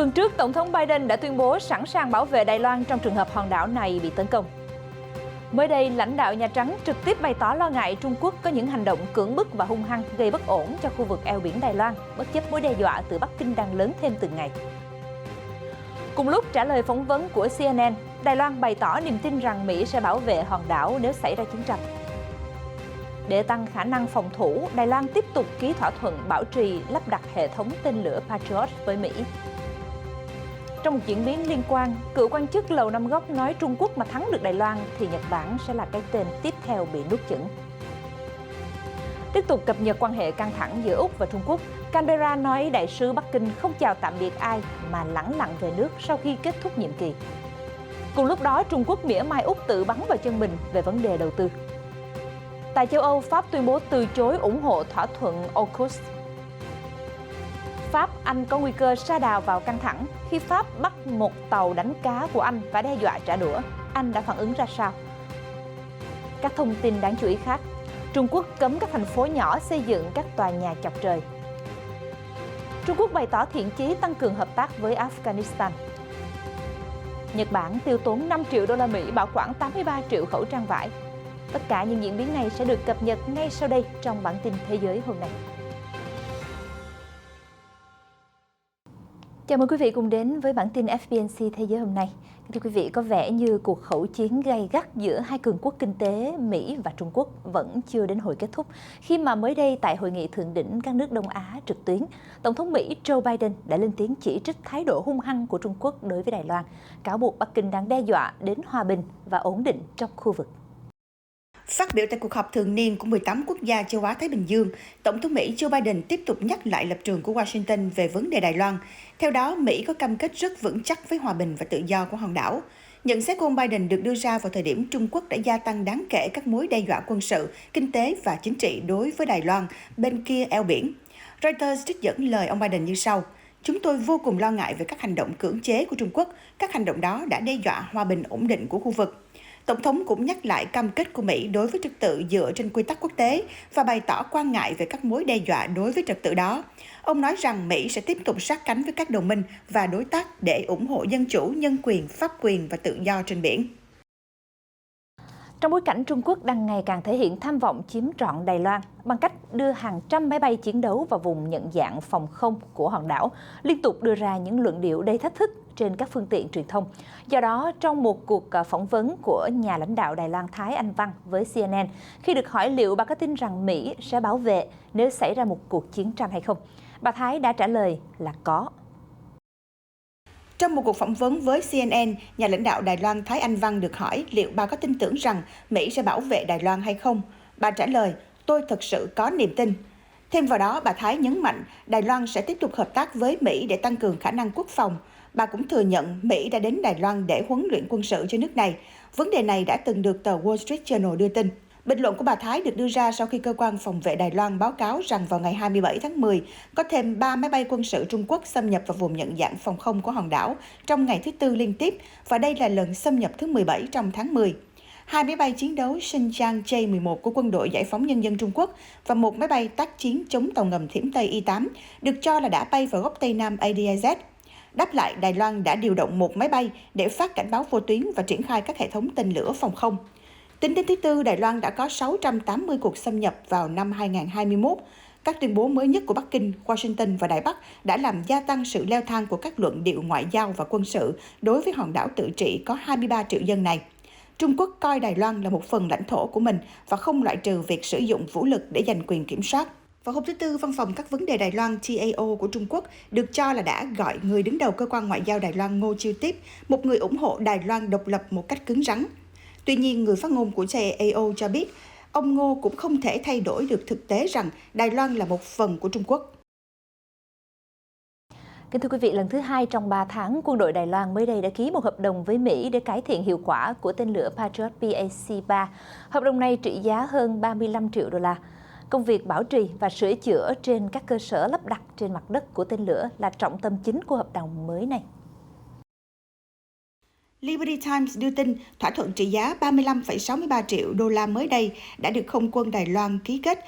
Tuần trước, Tổng thống Biden đã tuyên bố sẵn sàng bảo vệ Đài Loan trong trường hợp hòn đảo này bị tấn công. Mới đây, lãnh đạo Nhà Trắng trực tiếp bày tỏ lo ngại Trung Quốc có những hành động cưỡng bức và hung hăng gây bất ổn cho khu vực eo biển Đài Loan, bất chấp mối đe dọa từ Bắc Kinh đang lớn thêm từng ngày. Cùng lúc trả lời phỏng vấn của CNN, Đài Loan bày tỏ niềm tin rằng Mỹ sẽ bảo vệ hòn đảo nếu xảy ra chiến tranh. Để tăng khả năng phòng thủ, Đài Loan tiếp tục ký thỏa thuận bảo trì lắp đặt hệ thống tên lửa Patriot với Mỹ. Trong một diễn biến liên quan, cựu quan chức Lầu Năm Góc nói Trung Quốc mà thắng được Đài Loan thì Nhật Bản sẽ là cái tên tiếp theo bị nuốt chửng. Tiếp tục cập nhật quan hệ căng thẳng giữa Úc và Trung Quốc, Canberra nói đại sứ Bắc Kinh không chào tạm biệt ai mà lẳng lặng về nước sau khi kết thúc nhiệm kỳ. Cùng lúc đó, Trung Quốc mỉa mai Úc tự bắn vào chân mình về vấn đề đầu tư. Tại châu Âu, Pháp tuyên bố từ chối ủng hộ thỏa thuận AUKUS. Pháp, Anh có nguy cơ sa đà vào căng thẳng khi Pháp bắt một tàu đánh cá của Anh và đe dọa trả đũa. Anh đã phản ứng ra sao? Các thông tin đáng chú ý khác. Trung Quốc cấm các thành phố nhỏ xây dựng các tòa nhà chọc trời. Trung Quốc bày tỏ thiện chí tăng cường hợp tác với Afghanistan. Nhật Bản tiêu tốn 5 triệu đô la Mỹ bảo quản 83 triệu khẩu trang vải. Tất cả những diễn biến này sẽ được cập nhật ngay sau đây trong bản tin Thế giới hôm nay. Chào mừng quý vị cùng đến với bản tin FBNC Thế giới hôm nay. Thưa quý vị, có vẻ như cuộc khẩu chiến gay gắt giữa hai cường quốc kinh tế Mỹ và Trung Quốc vẫn chưa đến hồi kết thúc, khi mà mới đây tại hội nghị thượng đỉnh các nước Đông Á trực tuyến, Tổng thống Mỹ Joe Biden đã lên tiếng chỉ trích thái độ hung hăng của Trung Quốc đối với Đài Loan, cáo buộc Bắc Kinh đang đe dọa đến hòa bình và ổn định trong khu vực. Phát biểu tại cuộc họp thường niên của 18 quốc gia châu Á-Thái Bình Dương, Tổng thống Mỹ Joe Biden tiếp tục nhắc lại lập trường của Washington về vấn đề Đài Loan. Theo đó, Mỹ có cam kết rất vững chắc với hòa bình và tự do của hòn đảo. Nhận xét của ông Biden được đưa ra vào thời điểm Trung Quốc đã gia tăng đáng kể các mối đe dọa quân sự, kinh tế và chính trị đối với Đài Loan bên kia eo biển. Reuters trích dẫn lời ông Biden như sau: "Chúng tôi vô cùng lo ngại về các hành động cưỡng chế của Trung Quốc. Các hành động đó đã đe dọa hòa bình ổn định của khu vực." Tổng thống cũng nhắc lại cam kết của Mỹ đối với trật tự dựa trên quy tắc quốc tế và bày tỏ quan ngại về các mối đe dọa đối với trật tự đó. Ông nói rằng Mỹ sẽ tiếp tục sát cánh với các đồng minh và đối tác để ủng hộ dân chủ, nhân quyền, pháp quyền và tự do trên biển. Trong bối cảnh Trung Quốc đang ngày càng thể hiện tham vọng chiếm trọn Đài Loan bằng cách đưa hàng trăm máy bay chiến đấu vào vùng nhận dạng phòng không của hòn đảo, liên tục đưa ra những luận điệu đầy thách thức trên các phương tiện truyền thông. Do đó, trong một cuộc phỏng vấn của nhà lãnh đạo Đài Loan Thái Anh Văn với CNN, khi được hỏi liệu bà có tin rằng Mỹ sẽ bảo vệ nếu xảy ra một cuộc chiến tranh hay không, bà Thái đã trả lời là có. Trong một cuộc phỏng vấn với CNN, nhà lãnh đạo Đài Loan Thái Anh Văn được hỏi liệu bà có tin tưởng rằng Mỹ sẽ bảo vệ Đài Loan hay không. Bà trả lời, tôi thật sự có niềm tin. Thêm vào đó, bà Thái nhấn mạnh Đài Loan sẽ tiếp tục hợp tác với Mỹ để tăng cường khả năng quốc phòng. Bà cũng thừa nhận Mỹ đã đến Đài Loan để huấn luyện quân sự cho nước này. Vấn đề này đã từng được tờ Wall Street Journal đưa tin. Bình luận của bà Thái được đưa ra sau khi cơ quan phòng vệ Đài Loan báo cáo rằng vào ngày 27 tháng 10, có thêm 3 máy bay quân sự Trung Quốc xâm nhập vào vùng nhận dạng phòng không của hòn đảo trong ngày thứ Tư liên tiếp, và đây là lần xâm nhập thứ 17 trong tháng 10. 2 máy bay chiến đấu Xinjiang J-11 của Quân đội Giải phóng Nhân dân Trung Quốc và một máy bay tác chiến chống tàu ngầm Thiểm Tây Y-8 được cho là đã bay vào góc Tây Nam ADIZ. Đáp lại, Đài Loan đã điều động một máy bay để phát cảnh báo vô tuyến và triển khai các hệ thống tên lửa phòng không. Tính đến thứ Tư, Đài Loan đã có 680 cuộc xâm nhập vào năm 2021. Các tuyên bố mới nhất của Bắc Kinh, Washington và Đài Bắc đã làm gia tăng sự leo thang của các luận điệu ngoại giao và quân sự đối với hòn đảo tự trị có 23 triệu dân này. Trung Quốc coi Đài Loan là một phần lãnh thổ của mình và không loại trừ việc sử dụng vũ lực để giành quyền kiểm soát. Vào hôm thứ Tư, Văn phòng các vấn đề Đài Loan TAO của Trung Quốc được cho là đã gọi người đứng đầu cơ quan ngoại giao Đài Loan Ngô Chiêu Tiếp, một người ủng hộ Đài Loan độc lập một cách cứng rắn. Tuy nhiên, người phát ngôn của TAO cho biết, ông Ngô cũng không thể thay đổi được thực tế rằng Đài Loan là một phần của Trung Quốc. Kính thưa quý vị, lần thứ 2 trong 3 tháng, quân đội Đài Loan mới đây đã ký một hợp đồng với Mỹ để cải thiện hiệu quả của tên lửa Patriot PAC-3. Hợp đồng này trị giá hơn 35 triệu đô la. Công việc bảo trì và sửa chữa trên các cơ sở lắp đặt trên mặt đất của tên lửa là trọng tâm chính của hợp đồng mới này. Liberty Times đưa tin thỏa thuận trị giá 35,63 triệu đô la mới đây đã được Không quân Đài Loan ký kết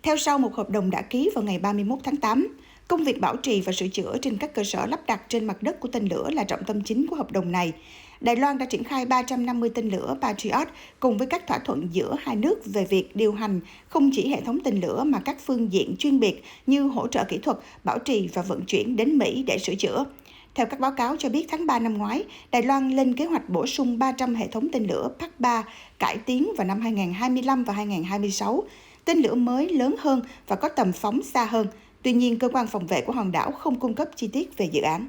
theo sau một hợp đồng đã ký vào ngày 31 tháng 8. Công việc bảo trì và sửa chữa trên các cơ sở lắp đặt trên mặt đất của tên lửa là trọng tâm chính của hợp đồng này. Đài Loan đã triển khai 350 tên lửa Patriot cùng với các thỏa thuận giữa hai nước về việc điều hành không chỉ hệ thống tên lửa mà các phương diện chuyên biệt như hỗ trợ kỹ thuật, bảo trì và vận chuyển đến Mỹ để sửa chữa. Theo các báo cáo cho biết, tháng 3 năm ngoái, Đài Loan lên kế hoạch bổ sung 300 hệ thống tên lửa PAC-3 cải tiến vào năm 2025 và 2026. Tên lửa mới lớn hơn và có tầm phóng xa hơn. Tuy nhiên, cơ quan phòng vệ của hòn đảo không cung cấp chi tiết về dự án.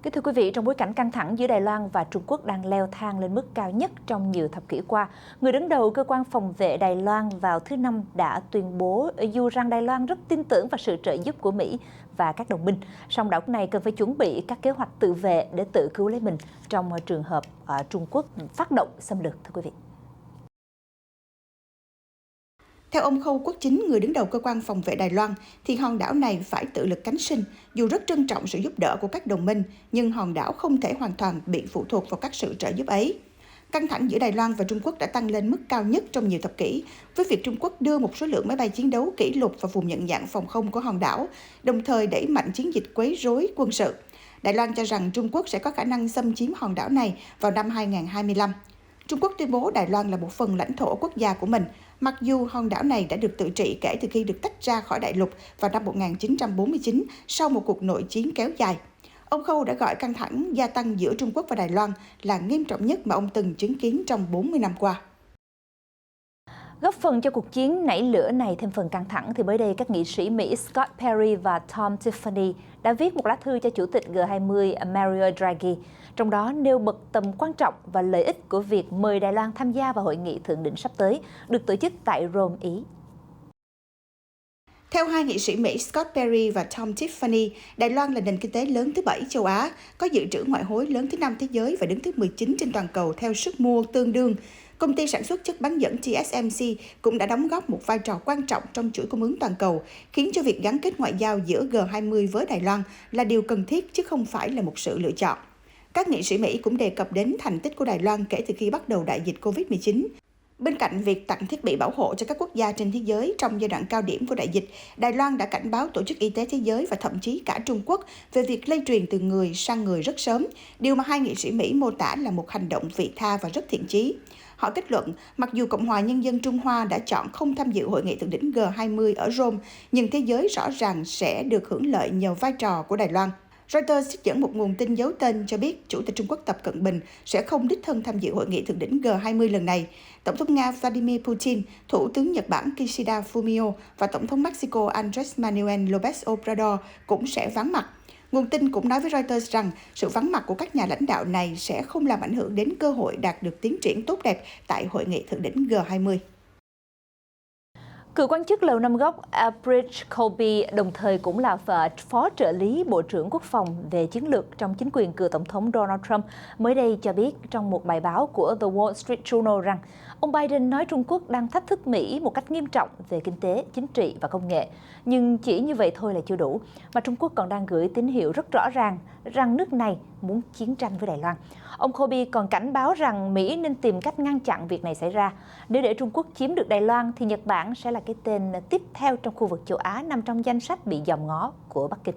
Kính thưa quý vị, trong bối cảnh căng thẳng giữa Đài Loan và Trung Quốc đang leo thang lên mức cao nhất trong nhiều thập kỷ qua, người đứng đầu cơ quan phòng vệ Đài Loan vào thứ Năm đã tuyên bố dù rằng Đài Loan rất tin tưởng vào sự trợ giúp của Mỹ và các đồng minh, song đảo này cần phải chuẩn bị các kế hoạch tự vệ để tự cứu lấy mình trong trường hợp Trung Quốc phát động xâm lược. Thưa quý vị. Theo ông Khâu Quốc Chính, người đứng đầu cơ quan phòng vệ Đài Loan, thì hòn đảo này phải tự lực cánh sinh. Dù rất trân trọng sự giúp đỡ của các đồng minh, nhưng hòn đảo không thể hoàn toàn bị phụ thuộc vào các sự trợ giúp ấy. Căng thẳng giữa Đài Loan và Trung Quốc đã tăng lên mức cao nhất trong nhiều thập kỷ, với việc Trung Quốc đưa một số lượng máy bay chiến đấu kỷ lục vào vùng nhận dạng phòng không của hòn đảo, đồng thời đẩy mạnh chiến dịch quấy rối quân sự. Đài Loan cho rằng Trung Quốc sẽ có khả năng xâm chiếm hòn đảo này vào năm 2025. Trung Quốc tuyên bố Đài Loan là một phần lãnh thổ quốc gia của mình, mặc dù hòn đảo này đã được tự trị kể từ khi được tách ra khỏi đại lục vào năm 1949 sau một cuộc nội chiến kéo dài. Ông Khâu đã gọi căng thẳng gia tăng giữa Trung Quốc và Đài Loan là nghiêm trọng nhất mà ông từng chứng kiến trong 40 năm qua. Góp phần cho cuộc chiến nảy lửa này thêm phần căng thẳng, thì mới đây các nghị sĩ Mỹ Scott Perry và Tom Tiffany đã viết một lá thư cho Chủ tịch G20 Mario Draghi, trong đó nêu bật tầm quan trọng và lợi ích của việc mời Đài Loan tham gia vào hội nghị thượng đỉnh sắp tới, được tổ chức tại Rome, Ý. Theo hai nghị sĩ Mỹ Scott Perry và Tom Tiffany, Đài Loan là nền kinh tế lớn thứ 7 châu Á, có dự trữ ngoại hối lớn thứ 5 thế giới và đứng thứ 19 trên toàn cầu theo sức mua tương đương. Công ty sản xuất chất bán dẫn TSMC cũng đã đóng góp một vai trò quan trọng trong chuỗi cung ứng toàn cầu, khiến cho việc gắn kết ngoại giao giữa G20 với Đài Loan là điều cần thiết chứ không phải là một sự lựa chọn. Các nghị sĩ Mỹ cũng đề cập đến thành tích của Đài Loan kể từ khi bắt đầu đại dịch COVID-19. Bên cạnh việc tặng thiết bị bảo hộ cho các quốc gia trên thế giới trong giai đoạn cao điểm của đại dịch, Đài Loan đã cảnh báo Tổ chức Y tế Thế giới và thậm chí cả Trung Quốc về việc lây truyền từ người sang người rất sớm, điều mà hai nghị sĩ Mỹ mô tả là một hành động vị tha và rất thiện chí. Họ kết luận, mặc dù Cộng hòa Nhân dân Trung Hoa đã chọn không tham dự hội nghị thượng đỉnh G20 ở Rome, nhưng thế giới rõ ràng sẽ được hưởng lợi nhờ vai trò của Đài Loan. Reuters trích dẫn một nguồn tin giấu tên cho biết Chủ tịch Trung Quốc Tập Cận Bình sẽ không đích thân tham dự hội nghị thượng đỉnh G20 lần này. Tổng thống Nga Vladimir Putin, Thủ tướng Nhật Bản Kishida Fumio và Tổng thống Mexico Andrés Manuel López Obrador cũng sẽ vắng mặt. Nguồn tin cũng nói với Reuters rằng sự vắng mặt của các nhà lãnh đạo này sẽ không làm ảnh hưởng đến cơ hội đạt được tiến triển tốt đẹp tại hội nghị thượng đỉnh G20. Cựu quan chức Lầu Năm Góc Albridge Colby, đồng thời cũng là phó trợ lý Bộ trưởng Quốc phòng về chiến lược trong chính quyền cựu Tổng thống Donald Trump, mới đây cho biết trong một bài báo của The Wall Street Journal rằng ông Biden nói Trung Quốc đang thách thức Mỹ một cách nghiêm trọng về kinh tế, chính trị và công nghệ. Nhưng chỉ như vậy thôi là chưa đủ, mà Trung Quốc còn đang gửi tín hiệu rất rõ ràng rằng nước này muốn chiến tranh với Đài Loan. Ông Colby còn cảnh báo rằng Mỹ nên tìm cách ngăn chặn việc này xảy ra. Nếu để Trung Quốc chiếm được Đài Loan thì Nhật Bản sẽ là cái tên tiếp theo trong khu vực châu Á nằm trong danh sách bị dòm ngó của Bắc Kinh.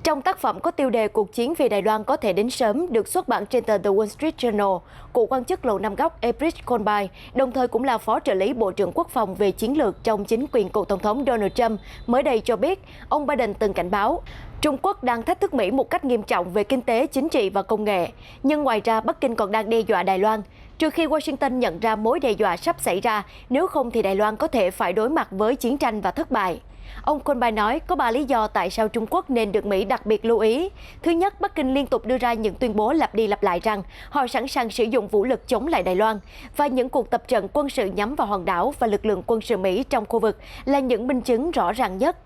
Trong tác phẩm có tiêu đề Cuộc chiến vì Đài Loan có thể đến sớm được xuất bản trên tờ The Wall Street Journal, cựu quan chức Lầu Năm Góc Albridge Colby, đồng thời cũng là phó trợ lý Bộ trưởng Quốc phòng về chiến lược trong chính quyền cựu Tổng thống Donald Trump, mới đây cho biết ông Biden từng cảnh báo Trung Quốc đang thách thức Mỹ một cách nghiêm trọng về kinh tế, chính trị và công nghệ. Nhưng ngoài ra, Bắc Kinh còn đang đe dọa Đài Loan. Trừ khi Washington nhận ra mối đe dọa sắp xảy ra, nếu không thì Đài Loan có thể phải đối mặt với chiến tranh và thất bại. Ông Colby nói có 3 lý do tại sao Trung Quốc nên được Mỹ đặc biệt lưu ý. Thứ nhất, Bắc Kinh liên tục đưa ra những tuyên bố lặp đi lặp lại rằng họ sẵn sàng sử dụng vũ lực chống lại Đài Loan, và những cuộc tập trận quân sự nhắm vào hòn đảo và lực lượng quân sự Mỹ trong khu vực là những minh chứng rõ ràng nhất.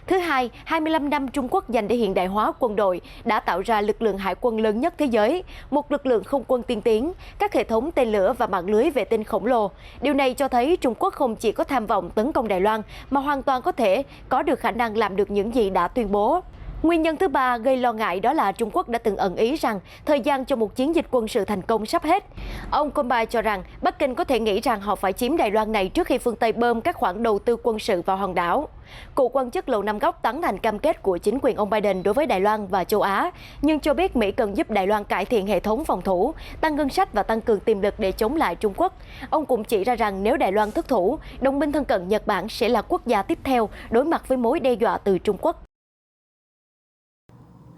Thứ hai, 25 năm Trung Quốc dành để hiện đại hóa quân đội đã tạo ra lực lượng hải quân lớn nhất thế giới, một lực lượng không quân tiên tiến, các hệ thống tên lửa và mạng lưới vệ tinh khổng lồ. Điều này cho thấy Trung Quốc không chỉ có tham vọng tấn công Đài Loan, mà hoàn toàn có thể có được khả năng làm được những gì đã tuyên bố. Nguyên nhân thứ ba gây lo ngại đó là Trung Quốc đã từng ẩn ý rằng thời gian cho một chiến dịch quân sự thành công sắp hết. Ông Konbai cho rằng Bắc Kinh có thể nghĩ rằng họ phải chiếm Đài Loan này trước khi phương Tây bơm các khoản đầu tư quân sự vào hòn đảo. Cựu quan chức Lầu Năm Góc tán thành cam kết của chính quyền ông Biden đối với Đài Loan và châu Á, nhưng cho biết Mỹ cần giúp Đài Loan cải thiện hệ thống phòng thủ, tăng ngân sách và tăng cường tiềm lực để chống lại Trung Quốc. Ông cũng chỉ ra rằng nếu Đài Loan thất thủ, đồng minh thân cận Nhật Bản sẽ là quốc gia tiếp theo đối mặt với mối đe dọa từ Trung Quốc.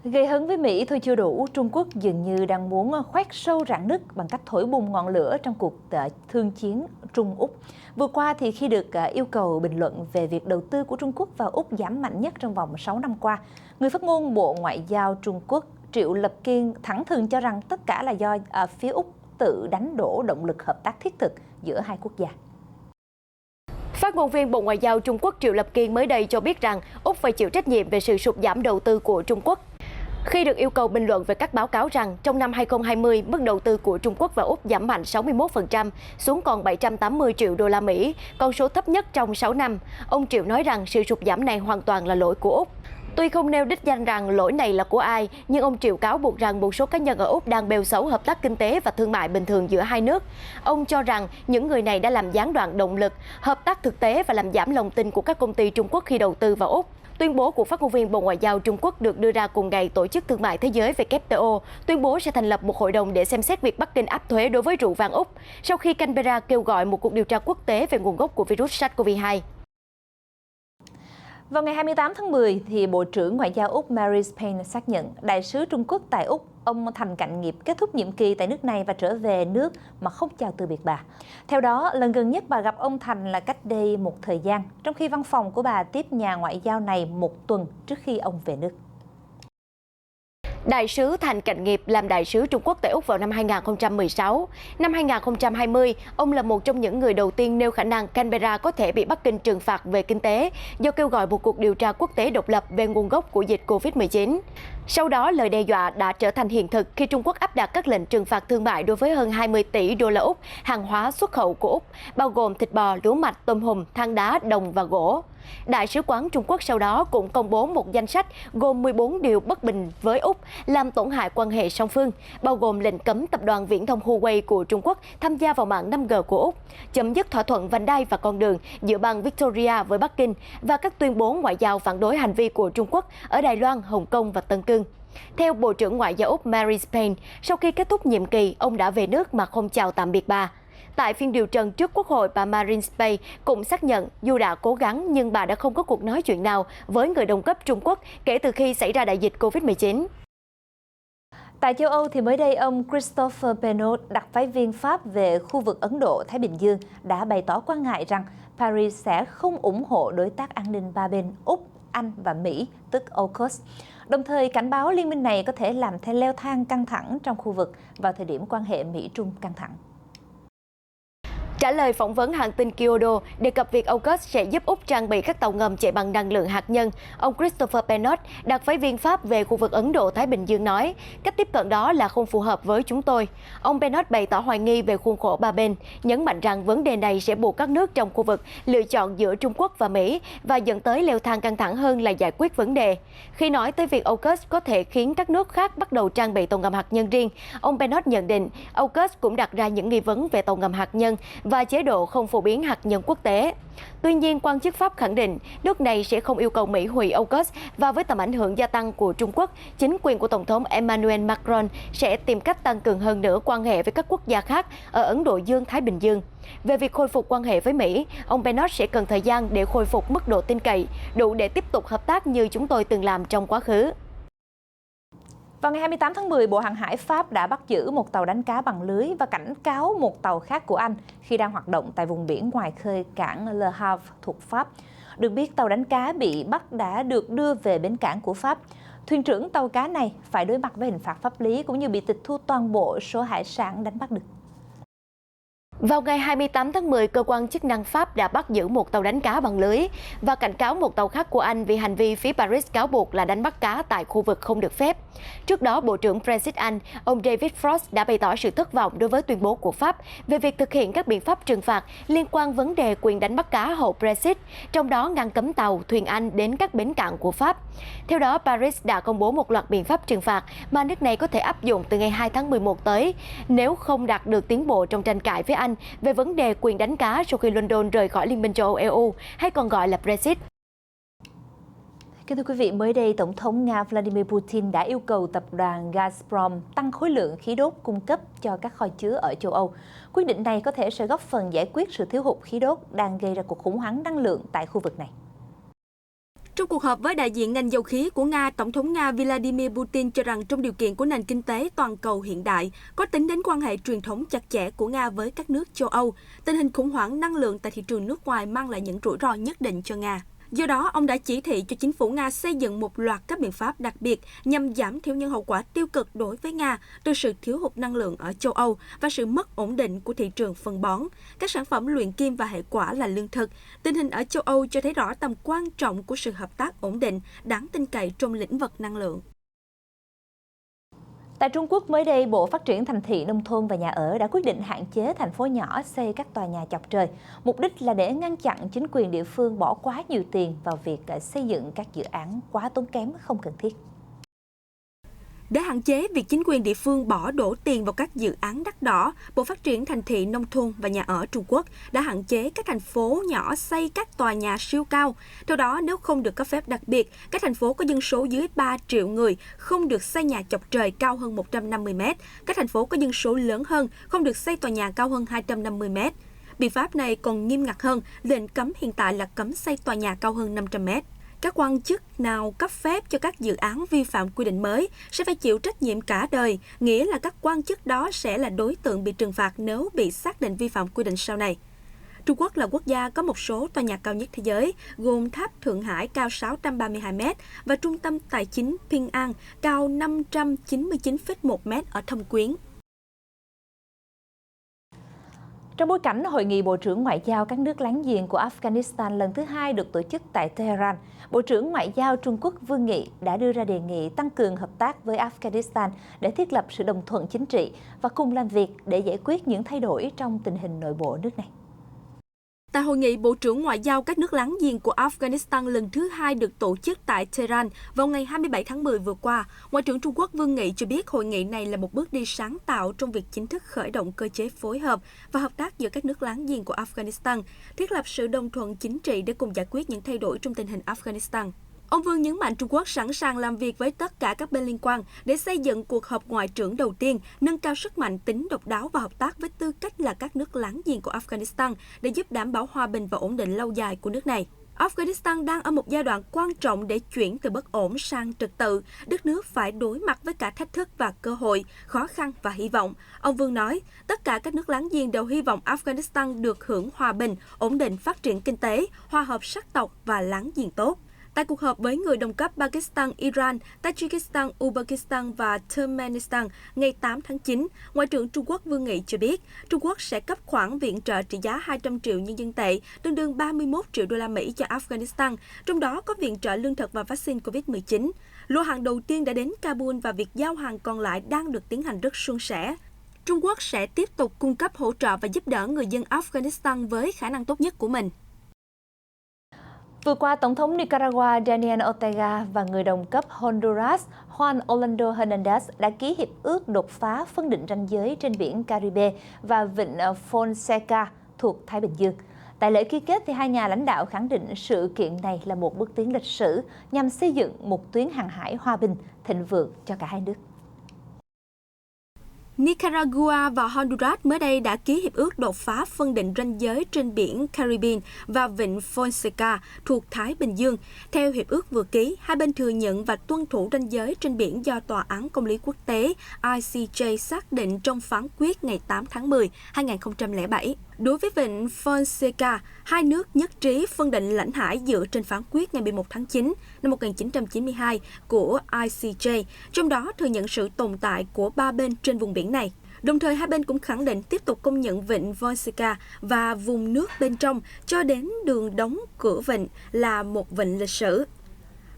Gây hấn với Mỹ thôi chưa đủ, Trung Quốc dường như đang muốn khoét sâu rạn nứt bằng cách thổi bùng ngọn lửa trong cuộc thương chiến Trung-Úc. Vừa qua thì khi được yêu cầu bình luận về việc đầu tư của Trung Quốc vào Úc giảm mạnh nhất trong vòng 6 năm qua, người phát ngôn Bộ Ngoại giao Trung Quốc Triệu Lập Kiên thẳng thừng cho rằng tất cả là do phía Úc tự đánh đổ động lực hợp tác thiết thực giữa hai quốc gia. Phát ngôn viên Bộ Ngoại giao Trung Quốc Triệu Lập Kiên mới đây cho biết rằng Úc phải chịu trách nhiệm về sự sụt giảm đầu tư của Trung Quốc. Khi được yêu cầu bình luận về các báo cáo rằng trong năm 2020, mức đầu tư của Trung Quốc và Úc giảm mạnh 61% xuống còn 780 triệu đô la Mỹ, con số thấp nhất trong 6 năm, ông Triệu nói rằng sự sụt giảm này hoàn toàn là lỗi của Úc. Tuy không nêu đích danh rằng lỗi này là của ai, nhưng ông Triệu cáo buộc rằng một số cá nhân ở Úc đang bêu xấu hợp tác kinh tế và thương mại bình thường giữa hai nước. Ông cho rằng những người này đã làm gián đoạn động lực, hợp tác thực tế và làm giảm lòng tin của các công ty Trung Quốc khi đầu tư vào Úc. Tuyên bố của phát ngôn viên Bộ Ngoại giao Trung Quốc được đưa ra cùng ngày Tổ chức Thương mại Thế giới WTO tuyên bố sẽ thành lập một hội đồng để xem xét việc Bắc Kinh áp thuế đối với rượu vang Úc, sau khi Canberra kêu gọi một cuộc điều tra quốc tế về nguồn gốc của virus SARS-CoV-2. Vào ngày 28 tháng 10, thì Bộ trưởng Ngoại giao Úc Marise Payne xác nhận đại sứ Trung Quốc tại Úc, ông Thành Cạnh Nghiệp kết thúc nhiệm kỳ tại nước này và trở về nước mà không chào từ biệt bà. Theo đó, lần gần nhất bà gặp ông Thành là cách đây một thời gian, trong khi văn phòng của bà tiếp nhà ngoại giao này một tuần trước khi ông về nước. Đại sứ Thành Cạnh Nghiệp làm đại sứ Trung Quốc tại Úc vào năm 2016. Năm 2020, ông là một trong những người đầu tiên nêu khả năng Canberra có thể bị Bắc Kinh trừng phạt về kinh tế do kêu gọi một cuộc điều tra quốc tế độc lập về nguồn gốc của dịch Covid-19. Sau đó, lời đe dọa đã trở thành hiện thực khi Trung Quốc áp đặt các lệnh trừng phạt thương mại đối với hơn 20 tỷ đô la Úc hàng hóa xuất khẩu của Úc, bao gồm thịt bò, lúa mạch, tôm hùm, than đá, đồng và gỗ. Đại sứ quán Trung Quốc sau đó cũng công bố một danh sách gồm 14 điều bất bình với Úc làm tổn hại quan hệ song phương, bao gồm lệnh cấm tập đoàn viễn thông Huawei của Trung Quốc tham gia vào mạng 5G của Úc, chấm dứt thỏa thuận vành đai và con đường giữa bang Victoria với Bắc Kinh và các tuyên bố ngoại giao phản đối hành vi của Trung Quốc ở Đài Loan, Hồng Kông và Tân Cương. Theo Bộ trưởng Ngoại giao Úc Marise Payne, sau khi kết thúc nhiệm kỳ, ông đã về nước mà không chào tạm biệt bà. Tại phiên điều trần trước Quốc hội, bà Marise Payne cũng xác nhận dù đã cố gắng nhưng bà đã không có cuộc nói chuyện nào với người đồng cấp Trung Quốc kể từ khi xảy ra đại dịch Covid-19. Tại châu Âu thì mới đây ông Christopher Penot, đặc phái viên Pháp về khu vực Ấn Độ-Thái Bình Dương, đã bày tỏ quan ngại rằng Paris sẽ không ủng hộ đối tác an ninh ba bên Úc, Anh và Mỹ, tức AUKUS. Đồng thời cảnh báo liên minh này có thể làm thêm leo thang căng thẳng trong khu vực vào thời điểm quan hệ Mỹ-Trung căng thẳng. Trả lời phỏng vấn hãng tin Kyodo đề cập việc AUKUS sẽ giúp Úc trang bị các tàu ngầm chạy bằng năng lượng hạt nhân, ông Christopher Penot, đặc phái viên Pháp về khu vực Ấn Độ-Thái Bình Dương nói, cách tiếp cận đó là không phù hợp với chúng tôi. Ông Penot bày tỏ hoài nghi về khuôn khổ ba bên, nhấn mạnh rằng vấn đề này sẽ buộc các nước trong khu vực lựa chọn giữa Trung Quốc và Mỹ và dẫn tới leo thang căng thẳng hơn là giải quyết vấn đề. Khi nói tới việc AUKUS có thể khiến các nước khác bắt đầu trang bị tàu ngầm hạt nhân riêng, ông Penot nhận định AUKUS cũng đặt ra những nghi vấn về tàu ngầm hạt nhân và chế độ không phổ biến hạt nhân quốc tế. Tuy nhiên, quan chức Pháp khẳng định nước này sẽ không yêu cầu Mỹ hủy AUKUS và với tầm ảnh hưởng gia tăng của Trung Quốc, chính quyền của Tổng thống Emmanuel Macron sẽ tìm cách tăng cường hơn nữa quan hệ với các quốc gia khác ở Ấn Độ Dương-Thái Bình Dương. Về việc khôi phục quan hệ với Mỹ, ông Penot sẽ cần thời gian để khôi phục mức độ tin cậy, đủ để tiếp tục hợp tác như chúng tôi từng làm trong quá khứ. Vào ngày 28 tháng 10, Bộ Hàng hải Pháp đã bắt giữ một tàu đánh cá bằng lưới và cảnh cáo một tàu khác của Anh khi đang hoạt động tại vùng biển ngoài khơi cảng Le Havre thuộc Pháp. Được biết, tàu đánh cá bị bắt đã được đưa về bến cảng của Pháp. Thuyền trưởng tàu cá này phải đối mặt với hình phạt pháp lý cũng như bị tịch thu toàn bộ số hải sản đánh bắt được. Vào ngày 28 tháng 10, cơ quan chức năng Pháp đã bắt giữ một tàu đánh cá bằng lưới và cảnh cáo một tàu khác của Anh vì hành vi phía Paris cáo buộc là đánh bắt cá tại khu vực không được phép. Trước đó, Bộ trưởng Brexit Anh, ông David Frost đã bày tỏ sự thất vọng đối với tuyên bố của Pháp về việc thực hiện các biện pháp trừng phạt liên quan vấn đề quyền đánh bắt cá hậu Brexit, trong đó ngăn cấm tàu, thuyền Anh đến các bến cảng của Pháp. Theo đó, Paris đã công bố một loạt biện pháp trừng phạt mà nước này có thể áp dụng từ ngày 2 tháng 11 tới nếu không đạt được tiến bộ trong tranh cãi với Anh về vấn đề quyền đánh cá sau khi London rời khỏi Liên minh châu Âu EU, hay còn gọi là Brexit. Kính thưa quý vị, mới đây, Tổng thống Nga Vladimir Putin đã yêu cầu tập đoàn Gazprom tăng khối lượng khí đốt cung cấp cho các kho chứa ở châu Âu. Quyết định này có thể sẽ góp phần giải quyết sự thiếu hụt khí đốt đang gây ra cuộc khủng hoảng năng lượng tại khu vực này. Trong cuộc họp với đại diện ngành dầu khí của Nga, Tổng thống Nga Vladimir Putin cho rằng trong điều kiện của nền kinh tế toàn cầu hiện đại, có tính đến quan hệ truyền thống chặt chẽ của Nga với các nước châu Âu, tình hình khủng hoảng năng lượng tại thị trường nước ngoài mang lại những rủi ro nhất định cho Nga. Do đó, ông đã chỉ thị cho chính phủ Nga xây dựng một loạt các biện pháp đặc biệt nhằm giảm thiểu những hậu quả tiêu cực đối với Nga từ sự thiếu hụt năng lượng ở châu Âu và sự mất ổn định của thị trường phân bón, các sản phẩm luyện kim và hệ quả là lương thực. Tình hình ở châu Âu cho thấy rõ tầm quan trọng của sự hợp tác ổn định, đáng tin cậy trong lĩnh vực năng lượng. Tại Trung Quốc, mới đây, Bộ Phát triển Thành thị, Nông thôn và Nhà ở đã quyết định hạn chế thành phố nhỏ xây các tòa nhà chọc trời. Mục đích là để ngăn chặn chính quyền địa phương bỏ quá nhiều tiền vào việc xây dựng các dự án quá tốn kém không cần thiết. Để hạn chế việc chính quyền địa phương bỏ đổ tiền vào các dự án đắt đỏ, Bộ Phát triển Thành thị, Nông thôn và Nhà ở Trung Quốc đã hạn chế các thành phố nhỏ xây các tòa nhà siêu cao. Theo đó, nếu không được cấp phép đặc biệt, các thành phố có dân số dưới 3 triệu người không được xây nhà chọc trời cao hơn 150 m. Các thành phố có dân số lớn hơn không được xây tòa nhà cao hơn 250 m. Biện pháp này còn nghiêm ngặt hơn, lệnh cấm hiện tại là cấm xây tòa nhà cao hơn 500 m. Các quan chức nào cấp phép cho các dự án vi phạm quy định mới sẽ phải chịu trách nhiệm cả đời, nghĩa là các quan chức đó sẽ là đối tượng bị trừng phạt nếu bị xác định vi phạm quy định sau này. Trung Quốc là quốc gia có một số tòa nhà cao nhất thế giới, gồm tháp Thượng Hải cao 632 m và trung tâm tài chính Ping An cao 599,1 m ở Thâm Quyến. Trong bối cảnh Hội nghị Bộ trưởng Ngoại giao các nước láng giềng của Afghanistan lần thứ 2 được tổ chức tại Tehran, Bộ trưởng Ngoại giao Trung Quốc Vương Nghị đã đưa ra đề nghị tăng cường hợp tác với Afghanistan để thiết lập sự đồng thuận chính trị và cùng làm việc để giải quyết những thay đổi trong tình hình nội bộ nước này. Tại Hội nghị Bộ trưởng Ngoại giao các nước láng giềng của Afghanistan lần thứ 2 được tổ chức tại Tehran vào ngày 27 tháng 10 vừa qua, Ngoại trưởng Trung Quốc Vương Nghị cho biết hội nghị này là một bước đi sáng tạo trong việc chính thức khởi động cơ chế phối hợp và hợp tác giữa các nước láng giềng của Afghanistan, thiết lập sự đồng thuận chính trị để cùng giải quyết những thay đổi trong tình hình Afghanistan. Ông Vương nhấn mạnh Trung Quốc sẵn sàng làm việc với tất cả các bên liên quan để xây dựng cuộc họp ngoại trưởng đầu tiên, nâng cao sức mạnh, tính độc đáo và hợp tác với tư cách là các nước láng giềng của Afghanistan để giúp đảm bảo hòa bình và ổn định lâu dài của nước này. Afghanistan đang ở một giai đoạn quan trọng để chuyển từ bất ổn sang trật tự. Đất nước phải đối mặt với cả thách thức và cơ hội, khó khăn và hy vọng. Ông Vương nói, tất cả các nước láng giềng đều hy vọng Afghanistan được hưởng hòa bình, ổn định, phát triển kinh tế, hòa hợp sắc tộc và láng giềng tốt. Tại cuộc họp với người đồng cấp Pakistan, Iran, Tajikistan, Uzbekistan và Turkmenistan ngày 8 tháng 9, Ngoại trưởng Trung Quốc Vương Nghị cho biết Trung Quốc sẽ cấp khoản viện trợ trị giá 200 triệu nhân dân tệ, tương đương 31 triệu đô la Mỹ cho Afghanistan, trong đó có viện trợ lương thực và vaccine COVID-19. Lô hàng đầu tiên đã đến Kabul và việc giao hàng còn lại đang được tiến hành rất suôn sẻ. Trung Quốc sẽ tiếp tục cung cấp hỗ trợ và giúp đỡ người dân Afghanistan với khả năng tốt nhất của mình. Vừa qua, Tổng thống Nicaragua Daniel Ortega và người đồng cấp Honduras Juan Orlando Hernandez đã ký hiệp ước đột phá phân định ranh giới trên biển Caribe và vịnh Fonseca thuộc Thái Bình Dương. Tại lễ ký kết, hai nhà lãnh đạo khẳng định sự kiện này là một bước tiến lịch sử nhằm xây dựng một tuyến hàng hải hòa bình, thịnh vượng cho cả hai nước. Nicaragua và Honduras mới đây đã ký hiệp ước đột phá phân định ranh giới trên biển Caribbean và vịnh Fonseca thuộc Thái Bình Dương. Theo hiệp ước vừa ký, hai bên thừa nhận và tuân thủ ranh giới trên biển do Tòa án Công lý Quốc tế ICJ xác định trong phán quyết ngày 8 tháng 10, 2007. Đối với vịnh Fonseca, hai nước nhất trí phân định lãnh hải dựa trên phán quyết ngày 11 tháng 9 năm 1992 của ICJ, trong đó thừa nhận sự tồn tại của ba bên trên vùng biển này. Đồng thời, hai bên cũng khẳng định tiếp tục công nhận vịnh Vossika và vùng nước bên trong cho đến đường đóng cửa vịnh là một vịnh lịch sử,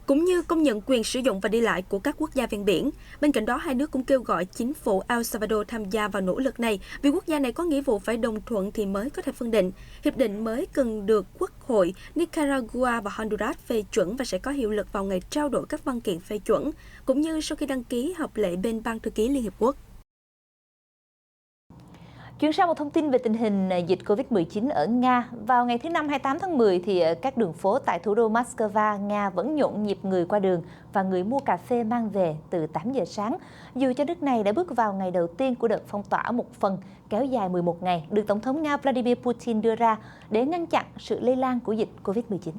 cũng như công nhận quyền sử dụng và đi lại của các quốc gia ven biển. Bên cạnh đó, hai nước cũng kêu gọi chính phủ El Salvador tham gia vào nỗ lực này vì quốc gia này có nghĩa vụ phải đồng thuận thì mới có thể phân định. Hiệp định mới cần được Quốc hội Nicaragua và Honduras phê chuẩn và sẽ có hiệu lực vào ngày trao đổi các văn kiện phê chuẩn, cũng như sau khi đăng ký hợp lệ bên Ban Thư ký Liên Hiệp Quốc. Chuyển sang một thông tin về tình hình dịch Covid-19 ở Nga. Vào ngày thứ Năm 28 tháng 10, thì các đường phố tại thủ đô Moscow, Nga vẫn nhộn nhịp người qua đường và người mua cà phê mang về từ 8 giờ sáng. Dù cho nước này đã bước vào ngày đầu tiên của đợt phong tỏa một phần kéo dài 11 ngày, được Tổng thống Nga Vladimir Putin đưa ra để ngăn chặn sự lây lan của dịch Covid-19.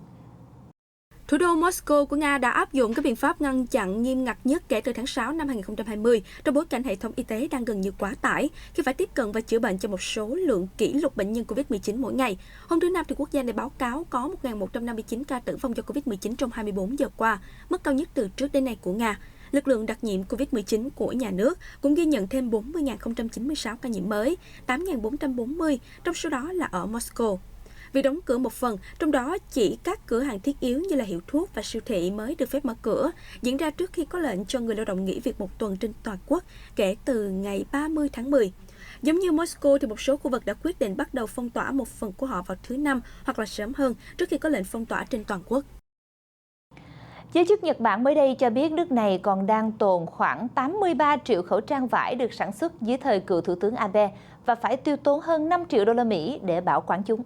Thủ đô Moscow của Nga đã áp dụng các biện pháp ngăn chặn nghiêm ngặt nhất kể từ tháng 6 năm 2020, trong bối cảnh hệ thống y tế đang gần như quá tải khi phải tiếp cận và chữa bệnh cho một số lượng kỷ lục bệnh nhân Covid-19 mỗi ngày. Hôm thứ Năm, thì quốc gia này báo cáo có 1.159 ca tử vong do Covid-19 trong 24 giờ qua, mức cao nhất từ trước đến nay của Nga. Lực lượng đặc nhiệm Covid-19 của nhà nước cũng ghi nhận thêm 40.096 ca nhiễm mới, 8.440, trong số đó là ở Moscow. Việc đóng cửa một phần, trong đó chỉ các cửa hàng thiết yếu như là hiệu thuốc và siêu thị mới được phép mở cửa, diễn ra trước khi có lệnh cho người lao động nghỉ việc một tuần trên toàn quốc kể từ ngày 30 tháng 10. Giống như Moscow, thì một số khu vực đã quyết định bắt đầu phong tỏa một phần của họ vào thứ Năm hoặc là sớm hơn trước khi có lệnh phong tỏa trên toàn quốc. Giới chức Nhật Bản mới đây cho biết nước này còn đang tồn khoảng 83 triệu khẩu trang vải được sản xuất dưới thời cựu Thủ tướng Abe và phải tiêu tốn hơn 5 triệu đô la Mỹ để bảo quản chúng.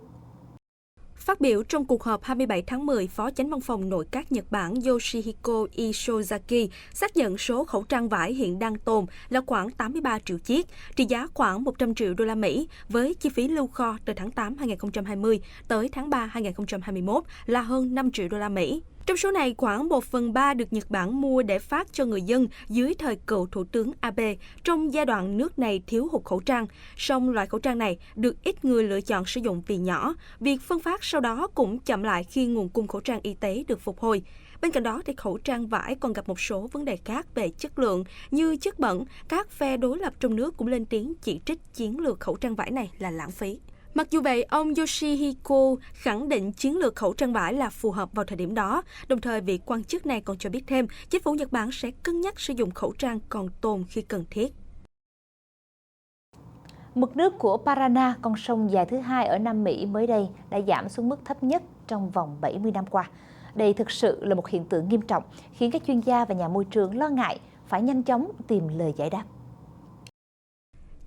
Phát biểu trong cuộc họp 27 tháng 10, Phó Chánh Văn phòng Nội các Nhật Bản Yoshihiko Ishozaki xác nhận số khẩu trang vải hiện đang tồn là khoảng 83 triệu chiếc, trị giá khoảng 100 triệu đô la Mỹ, với chi phí lưu kho từ tháng 8 2020 tới tháng 3 2021 là hơn 5 triệu đô la Mỹ. Trong số này, khoảng 1/3 được Nhật Bản mua để phát cho người dân dưới thời cựu Thủ tướng Abe trong giai đoạn nước này thiếu hụt khẩu trang. Song loại khẩu trang này được ít người lựa chọn sử dụng vì nhỏ. Việc phân phát sau đó cũng chậm lại khi nguồn cung khẩu trang y tế được phục hồi. Bên cạnh đó, thì khẩu trang vải còn gặp một số vấn đề khác về chất lượng như chất bẩn. Các phe đối lập trong nước cũng lên tiếng chỉ trích chiến lược khẩu trang vải này là lãng phí. Mặc dù vậy, ông Yoshihiko khẳng định chiến lược khẩu trang vải là phù hợp vào thời điểm đó. Đồng thời, vị quan chức này còn cho biết thêm, chính phủ Nhật Bản sẽ cân nhắc sử dụng khẩu trang còn tồn khi cần thiết. Mực nước của Parana, con sông dài thứ hai ở Nam Mỹ mới đây, đã giảm xuống mức thấp nhất trong vòng 70 năm qua. Đây thực sự là một hiện tượng nghiêm trọng, khiến các chuyên gia và nhà môi trường lo ngại phải nhanh chóng tìm lời giải đáp.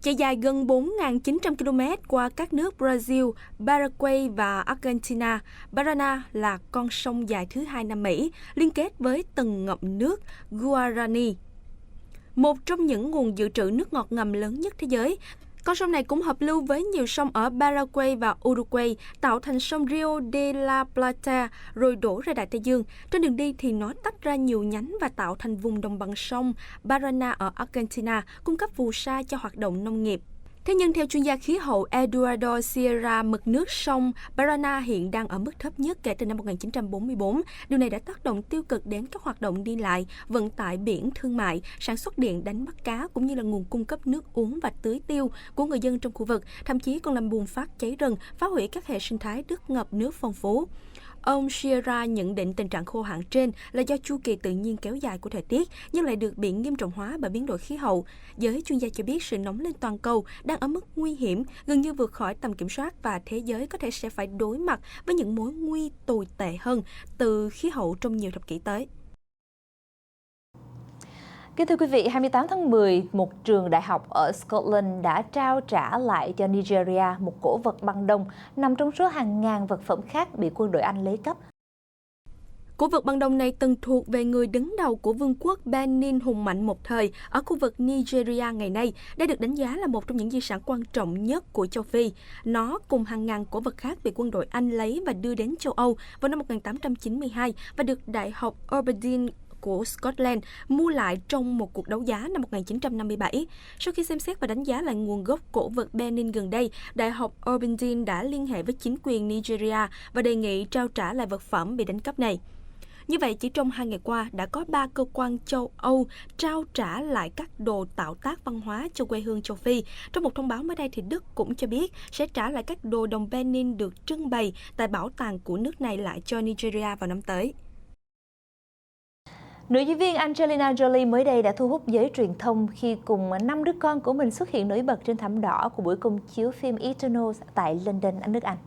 Chạy dài gần 4.900 km qua các nước Brazil, Paraguay và Argentina, Parana là con sông dài thứ hai Nam Mỹ, liên kết với tầng ngậm nước Guarani, một trong những nguồn dự trữ nước ngọt ngầm lớn nhất thế giới. Con sông này cũng hợp lưu với nhiều sông ở Paraguay và Uruguay, tạo thành sông Rio de la Plata, rồi đổ ra Đại Tây Dương. Trên đường đi thì nó tách ra nhiều nhánh và tạo thành vùng đồng bằng sông Paraná ở Argentina, cung cấp phù sa cho hoạt động nông nghiệp. Thế nhưng theo chuyên gia khí hậu Eduardo Sierra, mực nước sông Paraná hiện đang ở mức thấp nhất kể từ năm 1944. Điều này đã tác động tiêu cực đến các hoạt động đi lại, vận tải biển, thương mại, sản xuất điện, đánh bắt cá cũng như là nguồn cung cấp nước uống và tưới tiêu của người dân trong khu vực, thậm chí còn làm bùng phát cháy rừng, phá hủy các hệ sinh thái đất ngập nước phong phú. Ông Sierra nhận định tình trạng khô hạn trên là do chu kỳ tự nhiên kéo dài của thời tiết, nhưng lại được bị nghiêm trọng hóa bởi biến đổi khí hậu. Giới chuyên gia cho biết sự nóng lên toàn cầu đang ở mức nguy hiểm, gần như vượt khỏi tầm kiểm soát và thế giới có thể sẽ phải đối mặt với những mối nguy tồi tệ hơn từ khí hậu trong nhiều thập kỷ tới. Kính thưa quý vị, 28 tháng 10, một trường đại học ở Scotland đã trao trả lại cho Nigeria một cổ vật bằng đồng nằm trong số hàng ngàn vật phẩm khác bị quân đội Anh lấy cắp. Cổ vật bằng đồng này từng thuộc về người đứng đầu của vương quốc Benin hùng mạnh một thời ở khu vực Nigeria ngày nay. Đây được đánh giá là một trong những di sản quan trọng nhất của châu Phi. Nó cùng hàng ngàn cổ vật khác bị quân đội Anh lấy và đưa đến châu Âu vào năm 1892 và được Đại học Aberdeen của Scotland mua lại trong một cuộc đấu giá năm 1957. Sau khi xem xét và đánh giá lại nguồn gốc cổ vật Benin gần đây, Đại học Aberdeen đã liên hệ với chính quyền Nigeria và đề nghị trao trả lại vật phẩm bị đánh cắp này. Như vậy, chỉ trong 2 ngày qua, đã có 3 cơ quan châu Âu trao trả lại các đồ tạo tác văn hóa cho quê hương châu Phi. Trong một thông báo mới đây, thì Đức cũng cho biết sẽ trả lại các đồ đồng Benin được trưng bày tại bảo tàng của nước này lại cho Nigeria vào năm tới. Nữ diễn viên Angelina Jolie mới đây đã thu hút giới truyền thông khi cùng 5 đứa con của mình xuất hiện nổi bật trên thảm đỏ của buổi công chiếu phim Eternals tại London, nước Anh.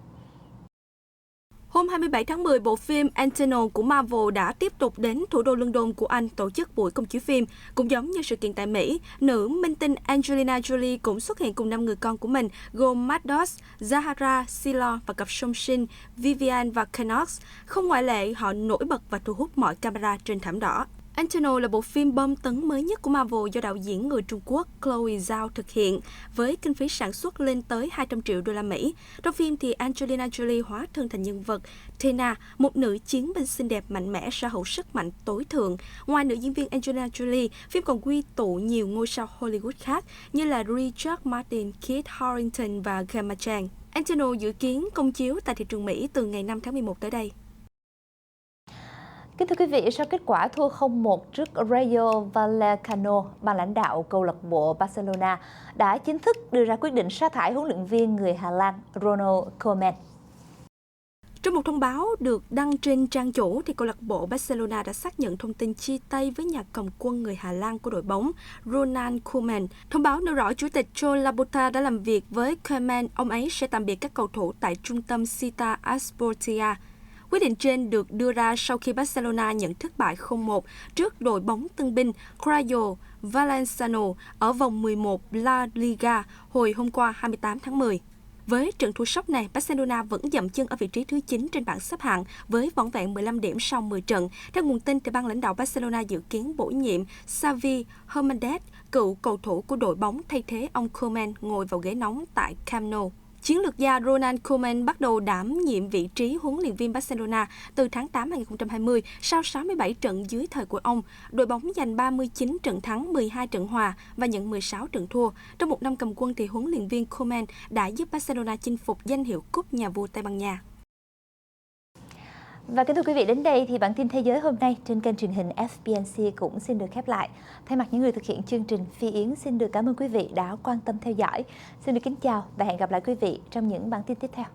Hôm 27 tháng 10, bộ phim Eternals của Marvel đã tiếp tục đến thủ đô London của Anh tổ chức buổi công chiếu phim. Cũng giống như sự kiện tại Mỹ, nữ minh tinh Angelina Jolie cũng xuất hiện cùng 5 người con của mình, gồm Maddox, Zahara, Silo và cặp song sinh Vivian và Knox. Không ngoại lệ, họ nổi bật và thu hút mọi camera trên thảm đỏ. Eternals là bộ phim bom tấn mới nhất của Marvel do đạo diễn người Trung Quốc Chloe Zhao thực hiện, với kinh phí sản xuất lên tới 200 triệu đô la Mỹ. Trong phim thì Angelina Jolie hóa thân thành nhân vật Thena, một nữ chiến binh xinh đẹp mạnh mẽ sở hữu sức mạnh tối thượng. Ngoài nữ diễn viên Angelina Jolie, phim còn quy tụ nhiều ngôi sao Hollywood khác như là Richard Martin, Kit Harington và Gemma Chan. Eternals dự kiến công chiếu tại thị trường Mỹ từ ngày 5 tháng 11 tới đây. Kính thưa quý vị, sau kết quả thua 0-1 trước Rayo Vallecano, ban lãnh đạo câu lạc bộ Barcelona đã chính thức đưa ra quyết định sa thải huấn luyện viên người Hà Lan Ronald Koeman. Trong một thông báo được đăng trên trang chủ, thì câu lạc bộ Barcelona đã xác nhận thông tin chia tay với nhà cầm quân người Hà Lan của đội bóng Ronald Koeman. Thông báo nêu rõ chủ tịch Joan Laporta đã làm việc với Koeman, ông ấy sẽ tạm biệt các cầu thủ tại trung tâm Ciutat Esportiva. Quyết định trên được đưa ra sau khi Barcelona nhận thất bại 0-1 trước đội bóng tân binh Rayo Vallecano ở vòng 11 La Liga hồi hôm qua 28 tháng 10. Với trận thua sốc này, Barcelona vẫn dậm chân ở vị trí thứ 9 trên bảng xếp hạng với vỏn vẹn 15 điểm sau 10 trận. Theo nguồn tin, thì ban lãnh đạo Barcelona dự kiến bổ nhiệm Xavi Hernandez, cựu cầu thủ của đội bóng, thay thế ông Koeman ngồi vào ghế nóng tại Camp Nou. Chiến lược gia Ronald Koeman bắt đầu đảm nhiệm vị trí huấn luyện viên Barcelona từ tháng 8 2020 sau 67 trận dưới thời của ông. Đội bóng giành 39 trận thắng, 12 trận hòa và nhận 16 trận thua. Trong một năm cầm quân, thì huấn luyện viên Koeman đã giúp Barcelona chinh phục danh hiệu cúp nhà vua Tây Ban Nha. Và kính thưa quý vị, đến đây thì bản tin thế giới hôm nay trên kênh truyền hình FBNC cũng xin được khép lại. Thay mặt những người thực hiện chương trình, Phi Yến xin được cảm ơn quý vị đã quan tâm theo dõi. Xin được kính chào và hẹn gặp lại quý vị trong những bản tin tiếp theo.